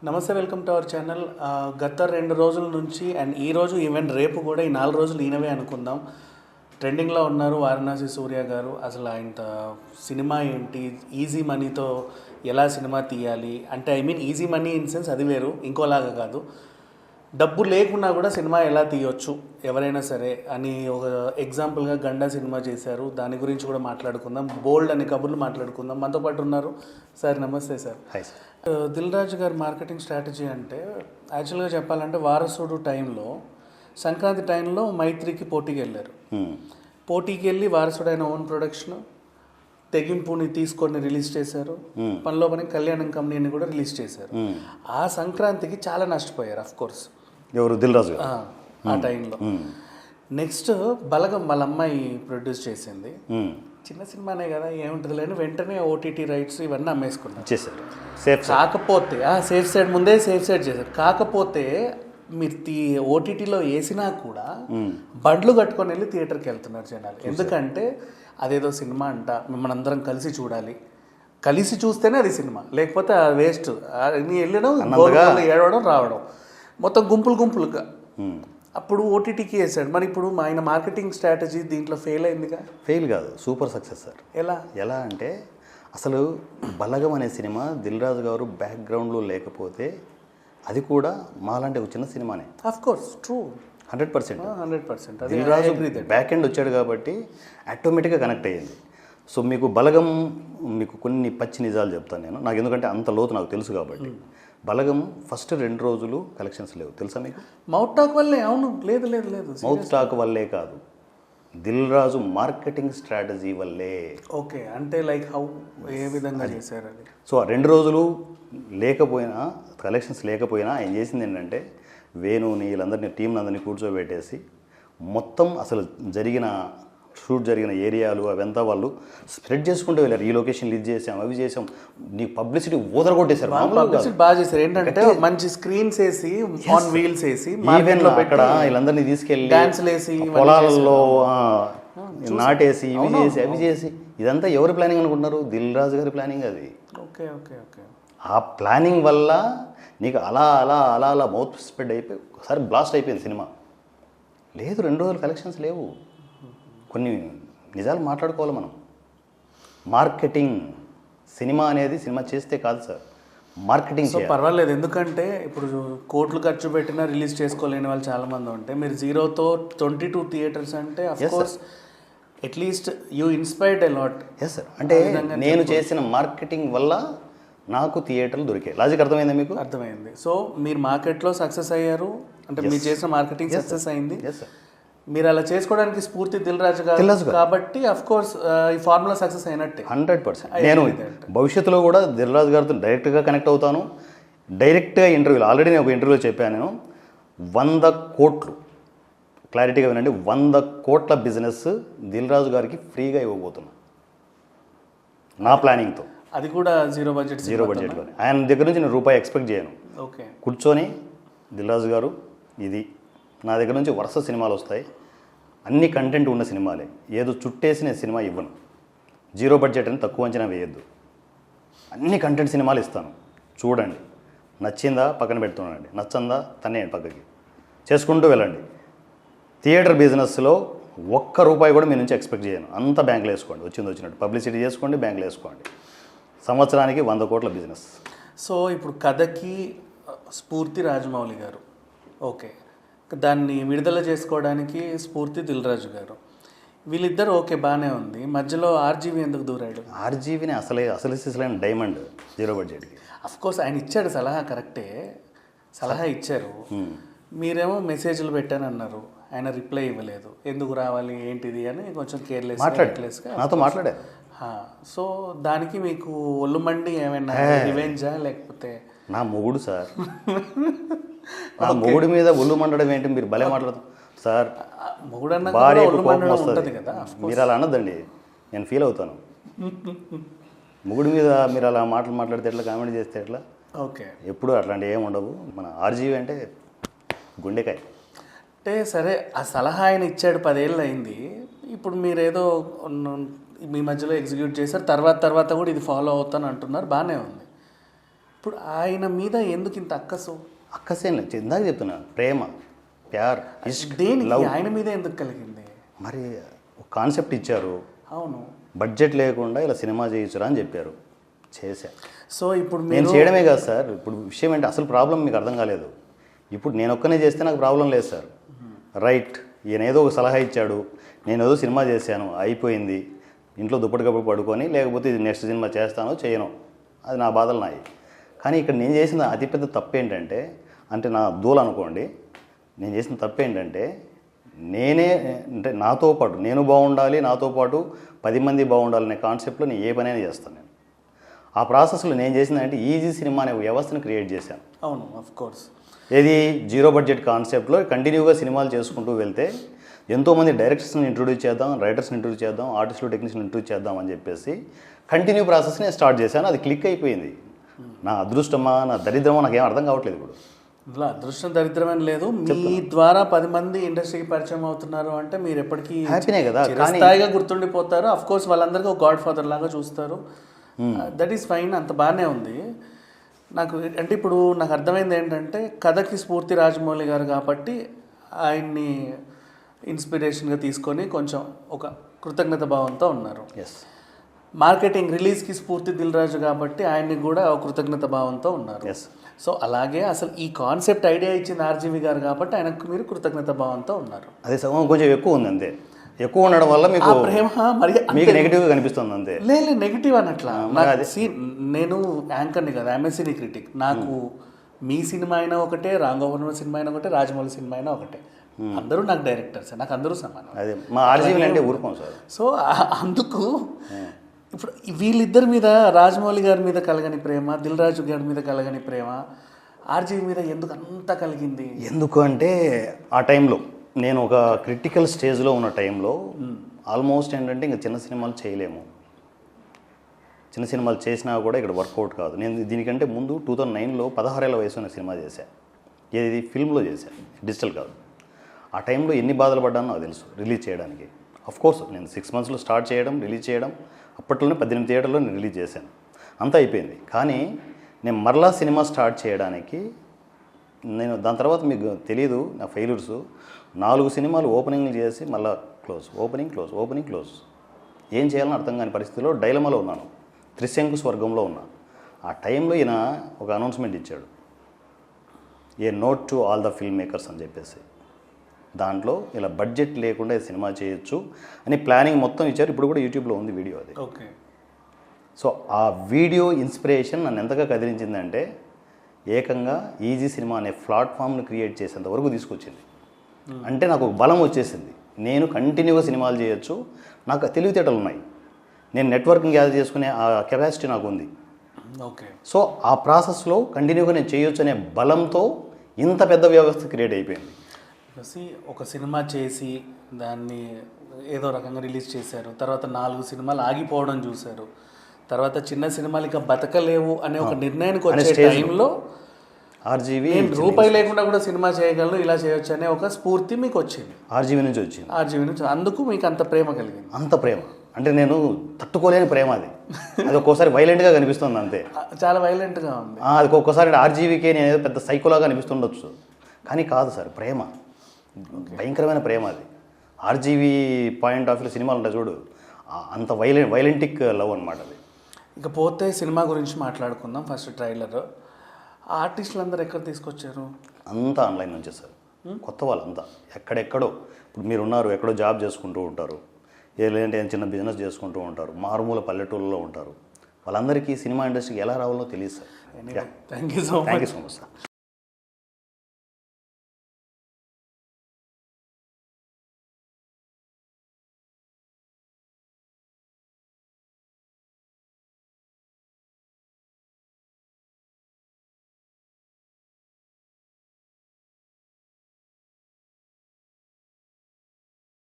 నమస్తే, welcome to our channel. గత 2 రోజుల నుంచి అండ్ ఈ రోజు ఈవెన్ రేపు కూడా ఈ 4 రోజులు ఈయనవే అనుకుందాం. ట్రెండింగ్లో ఉన్నారు వారణాసి సూర్య గారు. అసలు ఆయన సినిమా ఏంటి, ఈజీ మనీతో ఎలా సినిమా తీయాలి అంటే, I mean easy money in sense అది వేరు, ఇంకోలాగా కాదు, డబ్బు లేకున్నా కూడా సినిమా ఎలా తీయొచ్చు ఎవరైనా సరే అని ఒక ఎగ్జాంపుల్గా గండా సినిమా చేశారు. దాని గురించి కూడా మాట్లాడుకుందాం, బోల్డ్ అనే కబుర్లు మాట్లాడుకుందాం. మనతో పాటు ఉన్నారు సార్. నమస్తే sir. Hi sir. Dil Raju గారి మార్కెటింగ్ స్ట్రాటజీ అంటే యాక్చువల్గా చెప్పాలంటే వారసుడు టైంలో, సంక్రాంతి టైంలో మైత్రికి పోటీకి వెళ్ళారు. పోటీకి వెళ్ళి వారసుడు అయిన ఓన్ ప్రొడక్షన్ తెగింపుని తీసుకొని రిలీజ్ చేశారు. పనిలో పని కళ్యాణం కంపెనీని కూడా రిలీజ్ చేశారు. ఆ సంక్రాంతికి చాలా నష్టపోయారు అఫ్ కోర్స్. ఎవరు? దిల్ రాజు ఆ టైంలో. నెక్స్ట్ బలగం వాళ్ళ అమ్మాయి ప్రొడ్యూస్ చేసింది. చిన్న సినిమానే కదా, ఏముంటుంది లేని వెంటనే ఓటీటీ రైట్స్ ఇవన్నీ అమ్మేసుకున్నారు. చేశారు. సేఫ్ కాకపోతే సేఫ్ సైడ్ ముందే సేఫ్ సైడ్ చేశారు. కాకపోతే మీరు ఓటీటీలో వేసినా కూడా బండ్లు కట్టుకొని వెళ్ళి థియేటర్కి వెళ్తున్నారు జనాలు. ఎందుకంటే అదేదో సినిమా అంట, మిమ్మల్ని అందరం కలిసి చూడాలి, కలిసి చూస్తేనే అది సినిమా, లేకపోతే అది వేస్ట్. నీ వెళ్ళడం ఏడవడం రావడం మొత్తం గుంపులుగా. అప్పుడు ఓటీటీకి వేసాడు. మరి ఇప్పుడు ఆయన మార్కెటింగ్ స్ట్రాటజీ దీంట్లో ఫెయిల్ అయిందిగా? ఫెయిల్ కాదు, సూపర్ సక్సెస్ సార్. ఎలా అంటే అసలు బలగం అనే సినిమా దిల్ రాజు గారు బ్యాక్గ్రౌండ్లో లేకపోతే అది కూడా మాలాంటి ఒక చిన్న సినిమానే. Of course true, 100%. Dil Raju back end వచ్చాడు కాబట్టి ఆటోమేటిక్గా కనెక్ట్ అయ్యింది. సో మీకు బలగం, మీకు కొన్ని పచ్చి నిజాలు చెప్తాను నేను, నాకు ఎందుకంటే అంత లోతు నాకు తెలుసు కాబట్టి. బలగం ఫస్ట్ 2 రోజులు కలెక్షన్స్ లేవు, తెలుసా మీకు? మౌత్ టాక్ వల్లే. అవును, లేదు మౌత్ టాక్ వల్లే కాదు, దిల్ రాజు మార్కెటింగ్ స్ట్రాటజీ వల్లే. ఓకే, అంటే లైక్ హౌ, ఏ విధంగా చేశారు అది? సో ఆ 2 రోజులు లేకపోయినా, కలెక్షన్స్ లేకపోయినా ఆయన చేసింది ఏంటంటే, వేణుని వీళ్ళందరినీ టీంని అందరినీ కూర్చోబెట్టేసి మొత్తం అసలు షూట్ జరిగిన ఏరియాలు అవంతా వాళ్ళు స్ప్రెడ్ చేసుకుంటూ వెళ్ళారు. ఈ లొకేషన్ ఇది చేసాం, అవి చేసాం, నీకు పబ్లిసిటీ ఊదరగొట్టేశారు. పబ్లిసిటీ బాగా చేశారు. ఏంటంటే మంచి స్క్రీన్స్ వేసి, ఆన్ వీల్స్ వేసి, అక్కడ వీళ్ళందరినీ తీసుకెళ్ళి డాన్స్లు వేసి, పొలాలలో నాటేసి, ఇవి చేసి అవి చేసి, ఇదంతా ఎవరి ప్లానింగ్ అనుకుంటున్నారు? దిల్ రాజు గారి ప్లానింగ్ అది. ఓకే. ఆ ప్లానింగ్ వల్ల నీకు అలా మౌత్ స్ప్రెడ్ అయిపోయి ఒకసారి బ్లాస్ట్ అయిపోయింది సినిమా. లేదు, 2 రోజులు కలెక్షన్స్ లేవు. కొన్ని నిజాలు మాట్లాడుకోవాలి మనం. మార్కెటింగ్, సినిమా అనేది సినిమా చేస్తే కాదు సార్, మార్కెటింగ్. సో పర్వాలేదు, ఎందుకంటే ఇప్పుడు కోట్లు ఖర్చు పెట్టినా రిలీజ్ చేసుకోలేని వాళ్ళు చాలామంది ఉంటే, మీరు 0తో 22 థియేటర్స్ అంటే of course at least you inspired a lot. Yes sir, అంటే నేను చేసిన మార్కెటింగ్ వల్ల నాకు థియేటర్లు దొరికాయి. లాజిక్ అర్థమైందా మీకు? అర్థమైంది. సో మీరు మార్కెట్లో సక్సెస్ అయ్యారు అంటే, మీరు చేసిన మార్కెటింగ్ సక్సెస్ అయింది. మీరు అలా చేసుకోవడానికి స్ఫూర్తి దిల్ రాజు గారు కాబట్టి అఫ్ కోర్స్ ఈ ఫార్ములా సక్సెస్ అయినట్టే. 100%. నేను భవిష్యత్తులో కూడా దిల్ రాజు గారితో డైరెక్ట్గా కనెక్ట్ అవుతాను. డైరెక్ట్గా ఇంటర్వ్యూలో, ఆల్రెడీ నేను ఒక ఇంటర్వ్యూలో చెప్పాను, నేను 100 కోట్లు, క్లారిటీగా వినండి, 100 కోట్ల బిజినెస్ దిల్ రాజు గారికి ఫ్రీగా ఇవ్వబోతున్నా నా ప్లానింగ్తో. అది కూడా జీరో బడ్జెట్లో. ఆయన దగ్గర నుంచి నేను రూపాయి ఎక్స్పెక్ట్ చేయను. ఓకే, కూర్చొని దిల్ రాజు గారు, ఇది నా దగ్గర నుంచి వరుస సినిమాలు వస్తాయి, అన్ని కంటెంట్ ఉన్న సినిమాలే, ఏదో చుట్టేసిన సినిమా ఇవ్వను, జీరో బడ్జెట్ అని తక్కువ అంచనా వేయద్దు, అన్ని కంటెంట్ సినిమాలు ఇస్తాను, చూడండి, నచ్చిందా పక్కన పెడుతున్నానండి, నచ్చందా తన్నేయండి పక్కకి, చేసుకుంటూ వెళ్ళండి. థియేటర్ బిజినెస్లో ₹1 కూడా మీ నుంచి ఎక్స్పెక్ట్ చేయను, అంత బ్యాంకులో వేసుకోండి, వచ్చినట్టు పబ్లిసిటీ చేసుకోండి, బ్యాంకులో వేసుకోండి. సంవత్సరానికి 100 కోట్ల బిజినెస్. సో ఇప్పుడు కథకి స్ఫూర్తి రాజమౌళి గారు, ఓకే, దాన్ని విడుదల చేసుకోవడానికి స్ఫూర్తి దిల్ రాజు గారు, వీళ్ళిద్దరు ఓకే, బాగానే ఉంది. మధ్యలో ఆర్జీవి ఎందుకు దూరాడు? ఆర్జీవిని అసలు డైమండ్ జీరో బడ్జెట్కి. అఫ్కోర్స్ ఆయన ఇచ్చాడు సలహా, కరెక్టే, సలహా ఇచ్చారు. మీరేమో మెసేజ్లు పెట్టానన్నారు, ఆయన రిప్లై ఇవ్వలేదు. ఎందుకు రావాలి ఏంటిది అని కొంచెం కేర్లెస్గా నాతో మాట్లాడారు. సో దానికి మీకు ఒళ్ళు మండి ఏమైనా రివెంజా, లేకపోతే? నా మొగుడు సార్, నా మొగుడి మీద ఒళ్ళు మండడం ఏంటి? మీరు భలే మాట్లాడుతారు సార్. భార్యకు కోపం వస్తుంది, మీరు అలా అనద్దండి, నేను ఫీల్ అవుతాను. మొగుడి మీద మీరు అలా మాట్లాడితే ఎట్లా, కామెంట్ చేస్తే ఎట్లా? ఓకే, ఎప్పుడు అట్లాంటివి ఏమి ఉండవు. మన ఆర్జీవి అంటే గుండెకాయ. అంటే సరే, ఆ సలహా ఆయన ఇచ్చాడు, 10 ఏళ్ళు అయింది. ఇప్పుడు మీరేదో మీ మధ్యలో ఎగ్జిక్యూట్ చేశారు, తర్వాత కూడా ఇది ఫాలో అవుతాను అంటున్నారు, బాగానే ఉంది. ఇప్పుడు ఆయన మీద ఎందుకు ఇంత అక్కసు? అక్కసేం లేదు, ఇందాక చెప్తున్నా, ప్రేమ, ప్యార్, ఇష్క్, దేనికి లవ్. ఆయన మీద ఎందుకు కలిగింది? మరి ఒక కాన్సెప్ట్ ఇచ్చారు, అవును. బడ్జెట్ లేకుండా ఇలా సినిమా చేయొచ్చురా అని చెప్పారు, చేశా. సో ఇప్పుడు నేను మీరు చేయడమే కాదు సార్, ఇప్పుడు విషయం ఏంటి, అసలు ప్రాబ్లం మీకు అర్థం కాలేదు. ఇప్పుడు నేను ఒక్కనే చేస్తే నాకు ప్రాబ్లం లేదు సార్. రైట్, ఈయన ఏదో ఒక సలహా ఇచ్చాడు, నేను ఏదో సినిమా చేశాను, అయిపోయింది, ఇంట్లో దుప్పటి కప్పుడు పడుకొని, లేకపోతే ఇది నెక్స్ట్ సినిమా చేస్తానో చేయను, అది నా బాధలు నాయి. కానీ ఇక్కడ నేను చేసిన అతిపెద్ద తప్పు ఏంటంటే, అంటే నా దూల అనుకోండి, నేను చేసిన తప్పు ఏంటంటే, నేనే అంటే నాతో పాటు నేను బాగుండాలి, నాతో పాటు 10 మంది బాగుండాలనే కాన్సెప్ట్లో నేను ఏ పనైనా చేస్తాను. నేను ఆ ప్రాసెస్లో నేను చేసిందంటే ఈజీ సినిమా అనే వ్యవస్థను క్రియేట్ చేశాను. అవును, ఆఫ్ కోర్స్. ఏది జీరో బడ్జెట్ కాన్సెప్ట్లో కంటిన్యూగా సినిమాలు చేసుకుంటూ వెళ్తే ఎంతోమంది డైరెక్టర్స్ని ఇంట్రొడ్యూస్ చేద్దాం, రైటర్స్ని ఇంట్రొడ్యూస్ చేద్దాం, ఆర్టిస్టులు టెక్నీషియన్ ఇంట్రొడ్యూస్ చేద్దాం అని చెప్పేసి కంటిన్యూ ప్రాసెస్ నేను స్టార్ట్ చేశాను. అది క్లిక్ అయిపోయింది. నా అదృష్టమా నా దరిద్రమా నాకేం అర్థం కావట్లేదు ఇప్పుడు. ఇందులో అదృష్టం దరిద్రమని లేదు, మీ ద్వారా 10 మంది ఇండస్ట్రీకి పరిచయం అవుతున్నారు అంటే మీరు ఎప్పటికీ హ్యాపీనే కదా. చిరస్థాయిగా గుర్తుండిపోతారు. అఫ్ కోర్స్ వాళ్ళందరికీ ఒక గాడ్ ఫాదర్ లాగా చూస్తారు. దట్ ఈస్ ఫైన్, అంత బాగానే ఉంది. నాకు అంటే ఇప్పుడు నాకు అర్థమైంది ఏంటంటే, కథకి స్ఫూర్తి రాజమౌళి గారు కాబట్టి ఆయన్ని ఇన్స్పిరేషన్గా తీసుకొని కొంచెం ఒక కృతజ్ఞత భావంతో ఉన్నారు. ఎస్. మార్కెటింగ్ రిలీజ్కి స్ఫూర్తి దిల్ రాజు కాబట్టి ఆయన్ని కూడా ఒక కృతజ్ఞత భావంతో ఉన్నారు. ఎస్. సో అలాగే అసలు ఈ కాన్సెప్ట్ ఐడియా ఇచ్చింది ఆర్జీవి గారు కాబట్టి ఆయనకు మీరు కృతజ్ఞత భావంతో ఉన్నారు. అదే సగం కొంచెం ఎక్కువ ఉంది అంతే. ఎక్కువ ఉండడం వల్ల మీకు ఆ ప్రేమ మరి మీకు నెగిటివ్గా కనిపిస్తుంది అంతే. లేదు నెగిటివ్ అనట్లా. నేను యాంకర్ని కదా, ఎంఎస్సీని క్రిటిక్. నాకు మీ సినిమా అయినా ఒకటే, రామ్ గోపాల్ సినిమా అయినా ఒకటే, రాజమౌళి సినిమా అయినా ఒకటే. అందరూ నాకు డైరెక్టర్స్, నాకు అందరూ సమానం. అదే మా ఆర్జీవి అంటే ఊరుకోం సార్. సో అందుకు ఇప్పుడు వీళ్ళిద్దరి మీద, రాజమౌళి గారి మీద కలగని ప్రేమ, దిల్ రాజు గారి మీద కలగని ప్రేమ ఆర్జీవి మీద ఎందుకు అంత కలిగింది? ఎందుకు అంటే ఆ టైంలో నేను ఒక క్రిటికల్ స్టేజ్లో ఉన్న టైంలో ఆల్మోస్ట్ ఏంటంటే ఇంకా చిన్న సినిమాలు చేయలేము, చిన్న సినిమాలు చేసినా కూడా ఇక్కడ వర్కౌట్ కాదు. నేను దీనికంటే ముందు 2009లో 16 ఏళ్ళ వయసు ఉన్న సినిమా చేశాను. ఏది ఫిల్మ్లో చేశాను, డిజిటల్ కాదు. ఆ టైంలో ఎన్ని బాధలు పడ్డానో నాకు తెలుసు రిలీజ్ చేయడానికి. కోర్స్ నేను 6 మంత్స్లో స్టార్ట్ చేయడం, రిలీజ్ చేయడం, అప్పట్లోనే 18 థియేటర్లో నేను రిలీజ్ చేశాను, అంతా అయిపోయింది. కానీ నేను మరలా సినిమా స్టార్ట్ చేయడానికి నేను దాని తర్వాత మీకు తెలియదు నా ఫెయిల్యూర్స్. 4 సినిమాలు ఓపెనింగ్లు చేసి మళ్ళీ close, opening close, opening close. ఏం చేయాలని అర్థం కాని పరిస్థితిలో డైలమాలో ఉన్నాను, త్రిశంకు స్వర్గంలో ఉన్నా. ఆ టైంలో ఈయన ఒక అనౌన్స్మెంట్ ఇచ్చాడు, a note to all the film makers అని చెప్పేసి. దాంట్లో ఇలా బడ్జెట్ లేకుండా సినిమా చేయొచ్చు అని ప్లానింగ్ మొత్తం ఇచ్చారు. ఇప్పుడు కూడా యూట్యూబ్లో ఉంది వీడియో అది. ఓకే. సో ఆ వీడియో ఇన్స్పిరేషన్ నన్ను ఎంతగా కదిలించిందంటే, ఏకంగా ఈజీ సినిమా అనే ప్లాట్ఫామ్ను క్రియేట్ చేసేంత వరకు తీసుకొచ్చింది. అంటే నాకు ఒక బలం వచ్చేసింది, నేను కంటిన్యూగా సినిమాలు చేయొచ్చు, నాకు తెలివితేటలు ఉన్నాయి, నేను నెట్వర్కింగ్ గ్యాదర్ చేసుకునే ఆ కెపాసిటీ నాకు ఉంది. ఓకే. సో ఆ ప్రాసెస్లో కంటిన్యూగా నేను చేయొచ్చు అనే బలంతో ఇంత పెద్ద వ్యవస్థ క్రియేట్ అయిపోయింది. ఒక సినిమా చేసి దాన్ని ఏదో రకంగా రిలీజ్ చేశారు, తర్వాత 4 సినిమాలు ఆగిపోవడం చూశారు, తర్వాత చిన్న సినిమాలు ఇక బతకలేవు అనే ఒక నిర్ణయానికి వచ్చే టైంలో ఆర్జీవి రూపాయి లేకుండా కూడా సినిమా చేయగలను, ఇలా చేయొచ్చు అనే ఒక స్ఫూర్తి మీకు వచ్చింది. ఆర్జీవి నుంచి వచ్చింది. ఆర్జీవి నుంచి, అందుకు మీకు అంత ప్రేమ కలిగింది. అంత ప్రేమ అంటే నేను తట్టుకోలేని ప్రేమ అది. అది ఒక్కోసారి వైలెంట్గా కనిపిస్తుంది అంతే, చాలా వైలెంట్గా ఉంది. అది ఒక్కోసారి ఆర్జీవికే నేను ఏదో పెద్ద సైకోలాగా అనిపిస్తుండొచ్చు, కానీ కాదు సార్, ప్రేమ భయంకరమైన ప్రేమ అది. ఆర్జీవి పాయింట్ ఆఫ్ వ్యూ సినిమాలు ఉంటాయి చూడు, అంత వైలెంటిక్ లవ్ అనమాట అది. ఇకపోతే సినిమా గురించి మాట్లాడుకుందాం. ఫస్ట్ ట్రైలర్, ఆర్టిస్టులు అందరూ ఎక్కడ తీసుకొచ్చారు? అంతా ఆన్లైన్ నుంచే సార్, కొత్త వాళ్ళంతా ఎక్కడెక్కడో. ఇప్పుడు మీరు ఉన్నారు, ఎక్కడో జాబ్ చేసుకుంటూ ఉంటారు, లేదంటే చిన్న బిజినెస్ చేసుకుంటూ ఉంటారు, మారుమూల పల్లెటూళ్ళలో ఉంటారు. వాళ్ళందరికీ సినిమా ఇండస్ట్రీకి ఎలా రావాలో తెలియదు sir. Thank you so much sir.